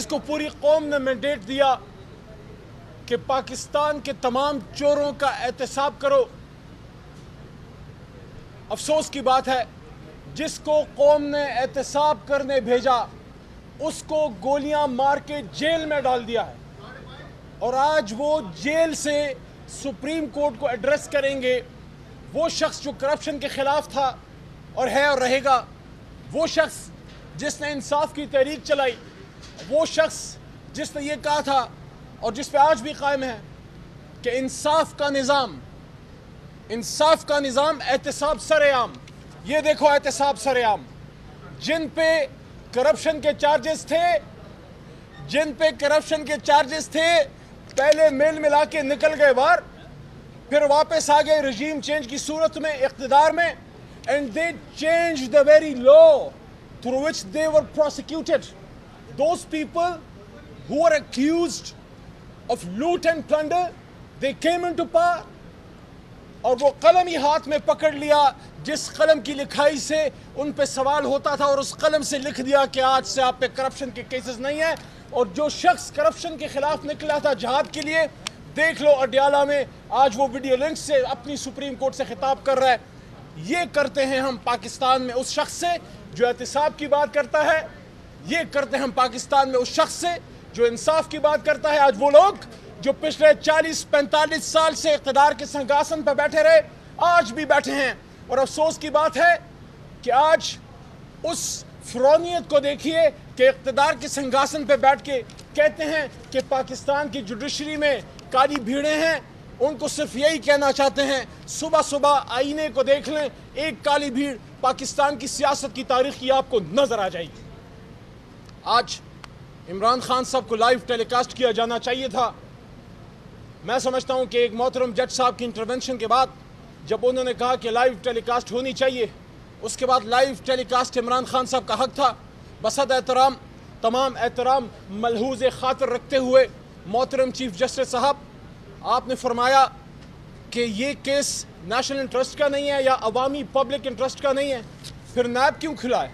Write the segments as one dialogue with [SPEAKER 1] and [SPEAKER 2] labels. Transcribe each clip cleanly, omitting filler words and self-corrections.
[SPEAKER 1] जिसको पूरी कौम ने मैंडेट दिया कि पाकिस्तान के तमाम चोरों का एहतसाब करो। अफसोस की बात है, जिसको कौम ने एहतसाब करने भेजा उसको गोलियां मार के जेल में डाल दिया है, और आज वो जेल से सुप्रीम कोर्ट को एड्रेस करेंगे। वो शख्स जो करप्शन के खिलाफ था और है और रहेगा, वो शख्स जिसने इंसाफ की तहरीक चलाई, वो शख्स जिसने ये कहा था और जिस पे आज भी कायम है कि इंसाफ का निज़ाम एहतसाब सरेआम। ये देखो एहतसाब सरेआम, जिन पे करप्शन के चार्जेस थे पहले मेल मिला के निकल गए बाहर, फिर वापस आ गए रजीम चेंज की सूरत में इक़्तिदार में, and they change the very law through which they were prosecuted. Those people who were accused of loot and plunder, they came into power, और वो कलम ही हाथ में पकड़ लिया जिस कलम की लिखाई से उन पे सवाल होता था, और उस कलम से लिख दिया कि आज से आप पे करप्शन के केसेस नहीं है। और जो शख्स करप्शन के खिलाफ निकला था जहाद के लिए, देख लो अडियाला में आज वो वीडियो लिंक से अपनी सुप्रीम कोर्ट से खिताब कर रहा है। ये करते हैं हम पाकिस्तान में उस शख्स से जो एहतिसाब की बात करता है, ये करते हैं हम पाकिस्तान में उस शख्स से जो इंसाफ की बात करता है। आज वो लोग जो पिछले 40-45 साल से इक़्तिदार के सिंहासन पर बैठे रहे, आज भी बैठे हैं। और अफसोस की बात है कि आज उस फ़िरौनियत को देखिए कि इक़्तिदार के सिंहासन पर बैठ के कहते हैं कि पाकिस्तान की जुडिशरी में काली भीड़ें हैं। उनको सिर्फ यही कहना चाहते हैं, सुबह सुबह आईने को देख लें, एक काली भीड़ पाकिस्तान की सियासत की तारीख की आपको नजर आ जाएगी। आज इमरान खान साहब को लाइव टेलीकास्ट किया जाना चाहिए था। मैं समझता हूं कि एक मोहतरम जज साहब की इंटरवेंशन के बाद जब उन्होंने कहा कि लाइव टेलीकास्ट होनी चाहिए, उसके बाद लाइव टेलीकास्ट इमरान खान साहब का हक था। बसद एहतराम, तमाम एहतराम मलहूज़ खातिर रखते हुए मोहतरम चीफ जस्टिस साहब, आपने फरमाया कि ये केस नेशनल इंटरेस्ट का नहीं है या अवामी पब्लिक इंटरेस्ट का नहीं है, फिर नैब क्यों खुला है?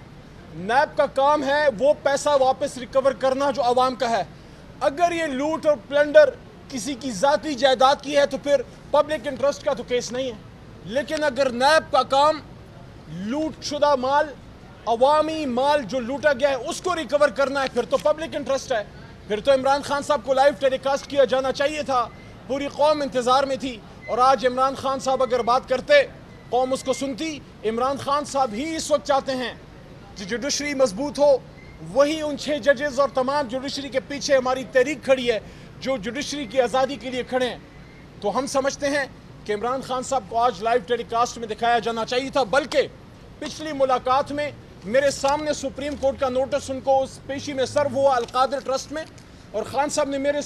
[SPEAKER 1] नैब का काम है वो पैसा वापस रिकवर करना जो अवाम का है। अगर ये लूट और प्लंडर किसी की ज़ाती जायदाद की है तो फिर पब्लिक इंटरेस्ट का तो केस नहीं है। लेकिन अगर नैब का काम लूट शुदा माल, अवामी माल जो लूटा गया है उसको रिकवर करना है, फिर तो पब्लिक इंटरेस्ट है। फिर तो इमरान खान साहब को लाइव टेलीकास्ट किया जाना चाहिए था। पूरी कौम इंतज़ार में थी, और आज इमरान खान साहब अगर बात करते, कौम उसको सुनती। इमरान खान साहब ही इस वक्त चाहते हैं कि जुडिशरी मजबूत हो। वही उन 6 जजेस और तमाम जुडिशरी के पीछे हमारी तहरीक खड़ी है जो जुडिशरी की आज़ादी के लिए खड़े हैं। तो हम समझते हैं कि इमरान खान साहब को आज लाइव टेलीकास्ट में दिखाया जाना चाहिए था। बल्कि पिछली मुलाकात में मेरे सामने सुप्रीम कोर्ट का नोटिस उनको उस पेशी में सर्व हुआ अलकादिर ट्रस्ट में, और खान साहब ने मेरे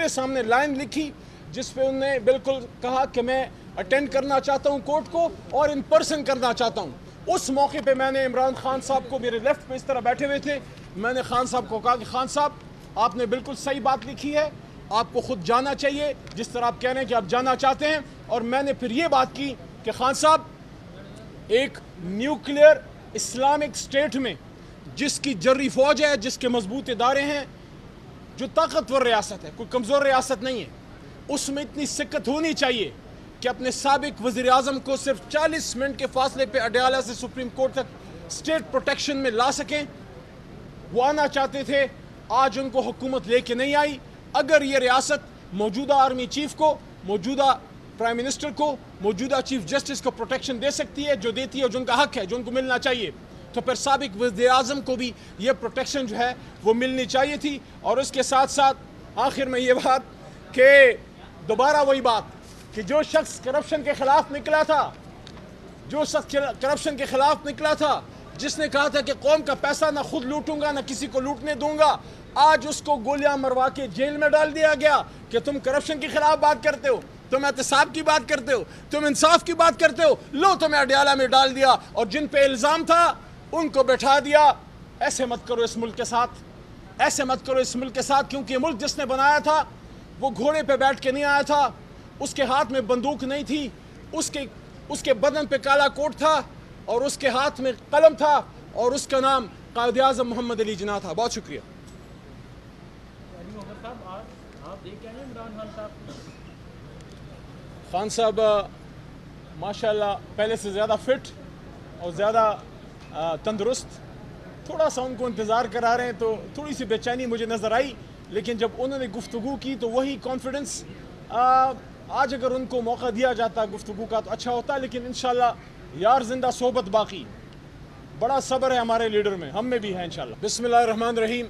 [SPEAKER 1] सामने लाइन लिखी जिस पे उन्होंने बिल्कुल कहा कि मैं अटेंड करना चाहता हूं कोर्ट को और इन पर्सन करना चाहता हूं। उस मौके पे मैंने इमरान खान साहब को, मेरे लेफ्ट पे इस तरह बैठे हुए थे, मैंने खान साहब को कहा कि खान साहब आपने बिल्कुल सही बात लिखी है, आपको खुद जाना चाहिए जिस तरह आप कह रहे हैं कि आप जाना चाहते हैं। और मैंने फिर ये बात की कि खान साहब, एक न्यूक्लियर इस्लामिक स्टेट में जिसकी जर्री फौज है, जिसके मजबूत इदारे हैं, जो ताकतवर रियासत है, कोई कमज़ोर रियासत नहीं है, उसमें इतनी सिक्कत होनी चाहिए कि अपने साबिक वज़ीर आज़म को सिर्फ 40 मिनट के फासले पे अडियाला से सुप्रीम कोर्ट तक स्टेट प्रोटेक्शन में ला सकें। वो आना चाहते थे, आज उनको हुकूमत लेके नहीं आई। अगर ये रियासत मौजूदा आर्मी चीफ को, मौजूदा प्राइम मिनिस्टर को, मौजूदा चीफ जस्टिस को प्रोटेक्शन दे सकती है, जो देती है, जो उनका हक है, जो उनको मिलना चाहिए, तो फिर साबिक वज़ीर आज़म को भी ये प्रोटेक्शन जो है वो मिलनी चाहिए थी। और उसके साथ साथ आखिर में ये बात कि दोबारा वही बात कि जो शख्स करप्शन के खिलाफ निकला था, जिसने कहा था कि कौम का पैसा ना खुद लूटूंगा ना किसी को लूटने दूंगा, आज उसको गोलियां मरवा के जेल में डाल दिया गया कि तुम करप्शन के खिलाफ बात करते हो, तुम एहतसाब की बात करते हो, तुम इंसाफ की बात करते हो, लो तुम्हें अडियाला में डाल दिया और जिन पे इल्ज़ाम था उनको बैठा दिया। ऐसे मत करो इस मुल्क के साथ, ऐसे मत करो इस मुल्क के साथ, क्योंकि मुल्क जिसने बनाया था वो घोड़े पे बैठ के नहीं आया था, उसके हाथ में बंदूक नहीं थी, उसके बदन पे काला कोट था और उसके हाथ में कलम था और उसका नाम कायद-ए-आज़म मोहम्मद अली जिन्ना था। बहुत शुक्रिया। خان صاحب ماشاءاللہ پہلے سے زیادہ فٹ اور زیادہ تندرست، تھوڑا سا ان کو انتظار کرا رہے ہیں تو تھوڑی سی بے چینی مجھے نظر آئی، لیکن جب انہوں نے گفتگو کی تو وہی کانفیڈنس آج اگر ان کو موقع دیا جاتا گفتگو کا تو اچھا ہوتا، لیکن انشاءاللہ یار زندہ صحبت باقی، بڑا صبر ہے ہمارے لیڈر میں، ہم میں بھی ہے انشاءاللہ۔ بسم اللہ الرحمن الرحیم،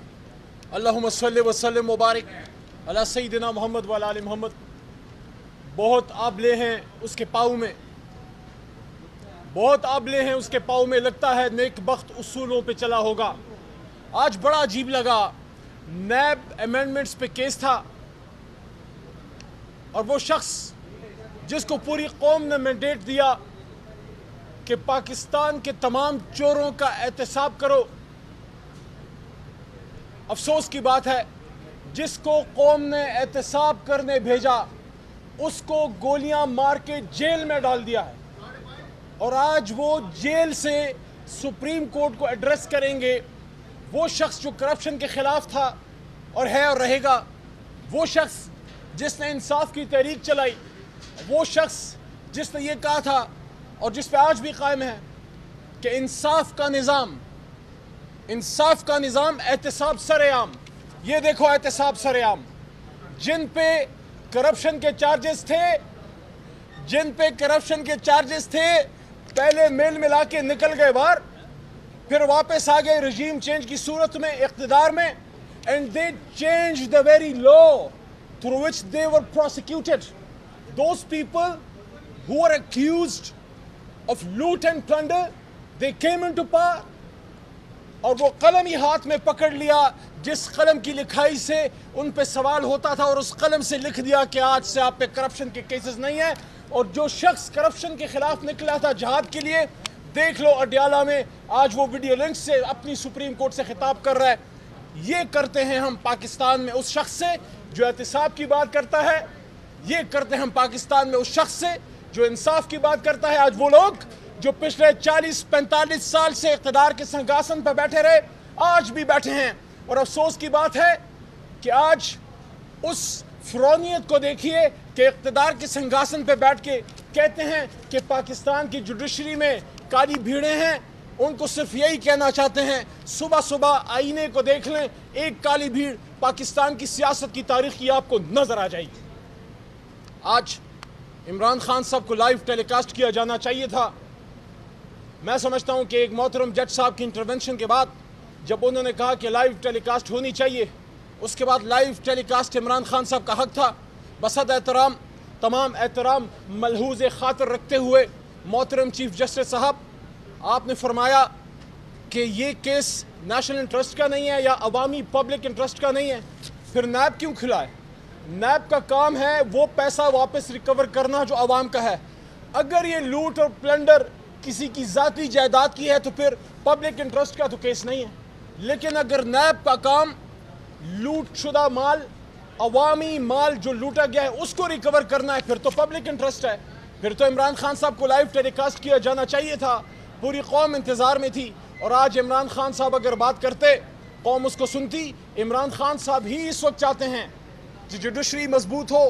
[SPEAKER 1] اللہم صلی وسلم مبارک علی سیدنا محمد وعلی آل محمد۔ بہت آبلے ہیں اس کے پاؤں میں، بہت آبلے ہیں اس کے پاؤں میں، لگتا ہے نیک بخت اصولوں پہ چلا ہوگا۔ آج بڑا عجیب لگا، نیب امینڈمنٹس پہ کیس تھا اور وہ شخص جس کو پوری قوم نے مینڈیٹ دیا کہ پاکستان کے تمام چوروں کا احتساب کرو، افسوس کی بات ہے جس کو قوم نے احتساب کرنے بھیجا اس کو گولیاں مار کے جیل میں ڈال دیا ہے، اور آج وہ جیل سے سپریم کورٹ کو ایڈریس کریں گے۔ وہ شخص جو کرپشن کے خلاف تھا اور ہے اور رہے گا، وہ شخص جس نے انصاف کی تحریک چلائی، وہ شخص جس نے یہ کہا تھا اور جس پہ آج بھی قائم ہے کہ انصاف کا نظام احتساب سر عام۔ یہ دیکھو احتساب سر عام، جن پہ کرپشن کے چارجز تھے پہلے میل ملا کے نکل گئے باہر، پھر واپس آ گئے رجیم چینج کی صورت میں اقتدار میں، and they changed the very law through which they were prosecuted. Those people who were accused of loot and plunder, they came into power، اور وہ قلم ہی ہاتھ میں پکڑ لیا جس قلم کی لکھائی سے ان پہ سوال ہوتا تھا، اور اس قلم سے لکھ دیا کہ آج سے آپ پہ کرپشن کے کیسز نہیں ہیں۔ اور جو شخص کرپشن کے خلاف نکلا تھا جہاد کے لیے، دیکھ لو اڈیالہ میں آج وہ ویڈیو لنک سے اپنی سپریم کورٹ سے خطاب کر رہا ہے۔ یہ کرتے ہیں ہم پاکستان میں اس شخص سے جو احتساب کی بات کرتا ہے، یہ کرتے ہیں ہم پاکستان میں اس شخص سے جو انصاف کی بات کرتا ہے۔ آج وہ لوگ جو پچھلے 40-45 سال سے اقتدار کے سنگاسن پہ بیٹھے رہے، آج بھی بیٹھے ہیں، اور افسوس کی بات ہے کہ آج اس فرونیت کو دیکھیے کہ اقتدار کے سنگاسن پہ بیٹھ کے کہتے ہیں کہ پاکستان کی جوڈیشری میں کالی بھیڑیں ہیں۔ ان کو صرف یہی کہنا چاہتے ہیں، صبح صبح آئینے کو دیکھ لیں، ایک کالی بھیڑ پاکستان کی سیاست کی تاریخ کی آپ کو نظر آ جائے گی۔ آج عمران خان صاحب کو لائیو ٹیلی کاسٹ کیا جانا چاہیے تھا۔ میں سمجھتا ہوں کہ ایک محترم جج صاحب کی انٹرونشن کے بعد جب انہوں نے کہا کہ لائیو ٹیلی کاسٹ ہونی چاہیے، اس کے بعد لائیو ٹیلی کاسٹ عمران خان صاحب کا حق تھا۔ بصد احترام، تمام احترام ملحوظ خاطر رکھتے ہوئے محترم چیف جسٹس صاحب، آپ نے فرمایا کہ یہ کیس نیشنل انٹرسٹ کا نہیں ہے یا عوامی پبلک انٹرسٹ کا نہیں ہے، پھر نیب کیوں کھلا ہے؟ نیب کا کام ہے وہ پیسہ واپس ریکور کرنا جو عوام کا ہے۔ اگر یہ لوٹ اور پلنڈر کسی کی ذاتی جائیداد کی ہے تو پھر پبلک انٹرسٹ کا تو کیس نہیں ہے، لیکن اگر نیب کا کام لوٹ شدہ مال، عوامی مال جو لوٹا گیا ہے اس کو ریکور کرنا ہے، پھر تو پبلک انٹرسٹ ہے، پھر تو عمران خان صاحب کو لائیو ٹیلی کاسٹ کیا جانا چاہیے تھا۔ پوری قوم انتظار میں تھی، اور آج عمران خان صاحب اگر بات کرتے قوم اس کو سنتی۔ عمران خان صاحب ہی اس وقت چاہتے ہیں کہ جوڈیشری مضبوط ہو،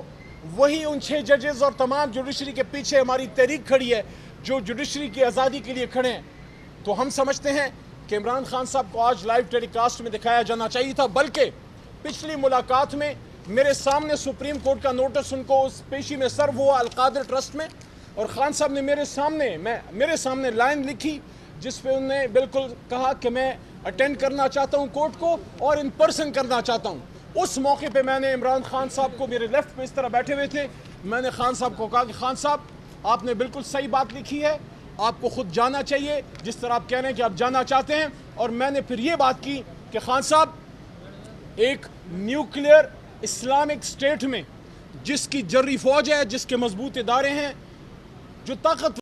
[SPEAKER 1] وہی ان 6 ججز اور تمام جوڈیشری کے پیچھے ہماری تحریک کھڑی ہے جو جوڈیشری کی آزادی کے لیے کھڑے ہیں۔ تو ہم سمجھتے ہیں کہ عمران خان صاحب کو آج لائیو ٹیلی کاسٹ میں دکھایا جانا چاہیے تھا، بلکہ پچھلی ملاقات میں میرے سامنے سپریم کورٹ کا نوٹس ان کو اس پیشی میں سرو ہوا القادر ٹرسٹ میں، اور خان صاحب نے میرے سامنے لائن لکھی جس پہ انہوں نے بالکل کہا کہ میں اٹینڈ کرنا چاہتا ہوں کورٹ کو اور ان پرسن کرنا چاہتا ہوں۔ اس موقع پہ میں نے عمران خان صاحب کو، میرے لیفٹ پہ اس طرح بیٹھے ہوئے تھے، میں نے خان صاحب کو کہا کہ خان صاحب آپ نے بالکل صحیح بات لکھی ہے، آپ کو خود جانا چاہیے جس طرح آپ کہہ رہے ہیں کہ آپ جانا چاہتے ہیں۔ اور میں نے پھر یہ بات کی کہ خان صاحب ایک نیوکلیئر اسلامک اسٹیٹ میں جس کی جری فوج ہے، جس کے مضبوط ادارے ہیں، جو طاقت